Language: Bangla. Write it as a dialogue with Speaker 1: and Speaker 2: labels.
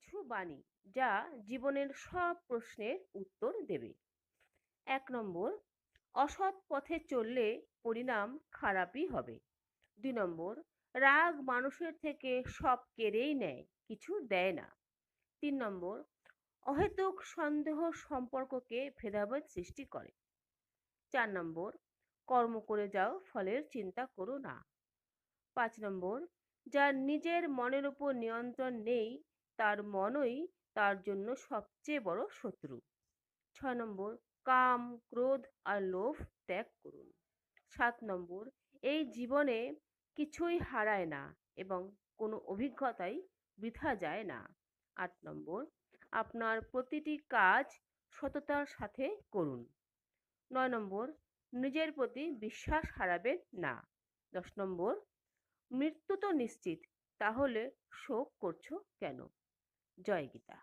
Speaker 1: কিছু বাণী যা জীবনের সব প্রশ্নের উত্তর দেবে। 1 নম্বর, অসৎ পথে চললে পরিণাম খারাপই হবে। 2 নম্বর, রাগ মানুষের থেকে সব কেড়েই নেয়, কিছু দেয় না। 3 নম্বর, অহেতুক সন্দেহ সম্পর্ককে ভেদাভেদ সৃষ্টি করে। 4 নম্বর, কর্ম করে যাও, ফলের চিন্তা করো না। 5 নম্বর, যার নিজের মনের উপর নিয়ন্ত্রণ নেই তার মনই তার জন্য সবচেয়ে বড় শত্রু। 6 নম্বর, কাম, ক্রোধ আর লোভ ত্যাগ করুন। 7 নম্বর, এই জীবনে কিছুই হারায় না এবং কোনো অভিজ্ঞতাই বৃথা যায় না। 8 নম্বর, আপনার প্রতিটি কাজ সততার সাথে করুন। 9 নম্বর, নিজের প্রতি বিশ্বাস হারাবেন না। 10 নম্বর, মৃত্যু তো নিশ্চিত, তাহলে শোক করছো কেন? জয় গীতা।